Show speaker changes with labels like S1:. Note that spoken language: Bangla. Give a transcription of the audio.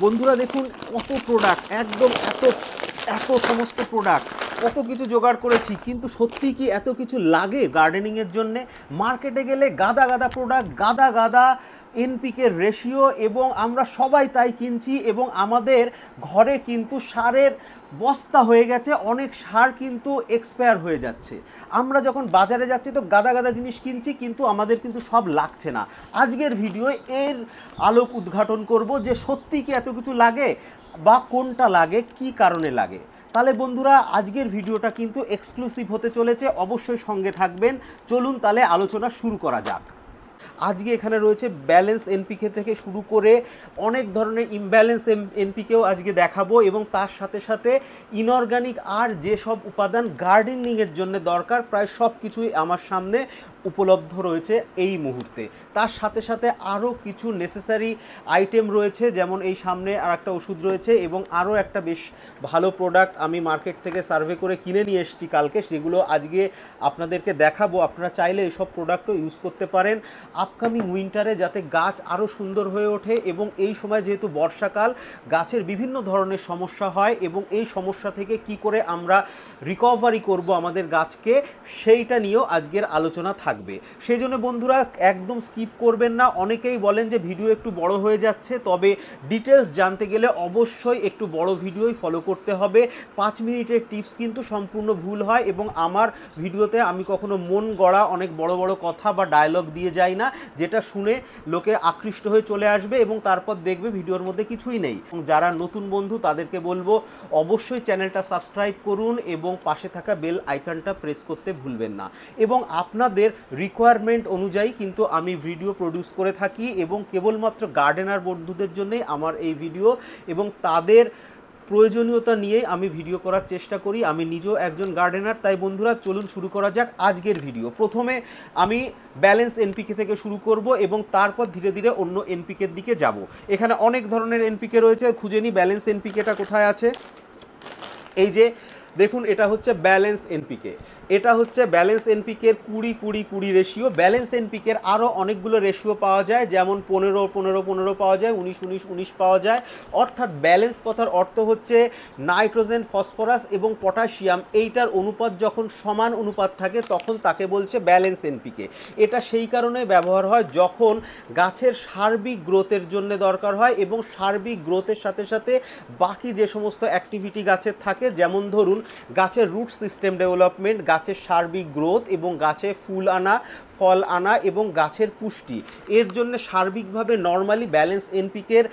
S1: বন্ধুরা দেখুন কত প্রোডাক্ট, একদম এত এত সমস্ত প্রোডাক্ট, কত কিছু জোগাড় করেছি, কিন্তু সত্যি কি এত কিছু লাগে গার্ডেনিংয়ের জন্যে? মার্কেটে গেলে গাদা গাদা প্রোডাক্ট, গাদা গাদা এনপিকে রেশিও, এবং আমরা সবাই তাই কিনছি, এবং আমাদের ঘরে কিন্তু সারের বস্তা হয়ে গেছে, অনেক সার কিন্তু এক্সপায়ার হয়ে যাচ্ছে। আমরা যখন বাজারে যাচ্ছি তো গাদা গাদা জিনিস কিনছি, কিন্তু আমাদের কিন্তু সব লাগছে না। আজকের ভিডিও এর আলোক উদ্ঘাটন করব যে সত্যি কি এত কিছু লাগে, বা কোনটা লাগে, কি কারণে লাগে। তাহলে বন্ধুরা আজকের ভিডিওটা কিন্তু এক্সক্লুসিভ হতে চলেছে, অবশ্যই সঙ্গে থাকবেন। চলুন তাহলে আলোচনা শুরু করা যাক। আজকে এখানে রয়েছে ব্যালেন্স এনপিকে থেকে শুরু করে অনেক ধরনের ইমব্যালেন্স এনপিকেও আজকে দেখাবো, এবং তার সাথে সাথে ইনঅর্গানিক আর যেসব উপাদান গার্ডেনিংয়ের জন্য দরকার প্রায় সব কিছুই আমার সামনে উপলব্ধ রয়েছে এই মুহূর্তে। তার সাথে সাথে আরও কিছু নেসেসারি আইটেম রয়েছে, যেমন এই সামনে আর একটা ওষুধ রয়েছে, এবং আরও একটা বেশ ভালো প্রোডাক্ট আমি মার্কেট থেকে সার্ভে করে কিনে নিয়ে এসেছি কালকে, সেগুলো আজকে আপনাদেরকে দেখাবো। আপনারা চাইলে এইসব প্রোডাক্টও ইউজ করতে পারেন আপকামিং উইন্টারে, যাতে গাছ আরও সুন্দর হয়ে ওঠে। এবং এই সময় যেহেতু বর্ষাকাল, গাছের বিভিন্ন ধরনের সমস্যা হয়, এবং এই সমস্যা থেকে কি করে আমরা রিকভারি করব আমাদের গাছকে, সেইটা নিয়েও আজকের আলোচনা থাকবে। সেই জন্য বন্ধুরা একদম স্কিপ করবেন না। অনেকেই বলেন যে ভিডিও একটু বড় হয়ে যাচ্ছে, তবে ডিটেলস জানতে গেলে অবশ্যই একটু বড় ভিডিওই ফলো করতে হবে। 5 মিনিটের টিপস কিন্তু সম্পূর্ণ ভুল হয়, এবং আমার ভিডিওতে আমি কখনো মন গড়া অনেক বড় বড় কথা বা ডায়লগ দিয়ে যাই না, যেটা শুনে লোকে আকৃষ্ট হয়ে চলে আসবে এবং তারপর দেখবে ভিডিওর মধ্যে কিছুই নেই। এবং যারা নতুন বন্ধু তাদেরকে বলবো অবশ্যই চ্যানেলটা সাবস্ক্রাইব করুন এবং পাশে থাকা বেল আইকনটা প্রেস করতে ভুলবেন না। এবং আপনাদের রিকোয়ারমেন্ট অনুযায়ী কিন্তু আমি ভিডিও প্রডিউস করে থাকি, এবং কেবলমাত্র গার্ডেনার বন্ধুদের জন্যই আমার এই ভিডিও, এবং তাদের প্রয়োজনীয়তা নিয়েই আমি ভিডিও করার চেষ্টা করি। আমি নিজেও একজন গার্ডেনার। তাই বন্ধুরা চলুন শুরু করা যাক আজকের ভিডিও। প্রথমে আমি ব্যালেন্স এনপিকে থেকে শুরু করব, এবং তারপর ধীরে ধীরে অন্য এনপিকের দিকে যাব। এখানে অনেক ধরনের এনপিকে রয়েছে, খুঁজে নিই ব্যালেন্স এনপিকেটা কোথায় আছে। এই যে দেখুন, এটা হচ্ছে ব্যালেন্স এনপিকে। এটা হচ্ছে ব্যালেন্স এনপিকের 20-20-20 রেশিও। ব্যালেন্স এনপিকের আরও অনেকগুলো রেশিও পাওয়া যায়, যেমন 15-15-15 পাওয়া যায়, 19-19-19 পাওয়া যায়। অর্থাৎ ব্যালেন্স কথার অর্থ হচ্ছে নাইট্রোজেন, ফসফরাস এবং পটাশিয়াম এইটার অনুপাত যখন সমান অনুপাত থাকে তখন তাকে বলছে ব্যালেন্স এনপিকে। এটা সেই কারণে ব্যবহার হয় যখন গাছের সার্বিক গ্রোথের জন্য দরকার হয়, এবং সার্বিক গ্রোথের সাথে সাথে বাকি যে সমস্ত অ্যাক্টিভিটি গাছের থাকে, যেমন ধরুন গাছের রুট সিস্টেম ডেভেলপমেন্ট, গাছের সার্বিক গ্রোথ, এবং গাছে ফুল আনা, ফল আনা, এবং গাছের পুষ্টি, এর জন্য সার্বিকভাবে নর্মালি ব্যালেন্স এনপিকের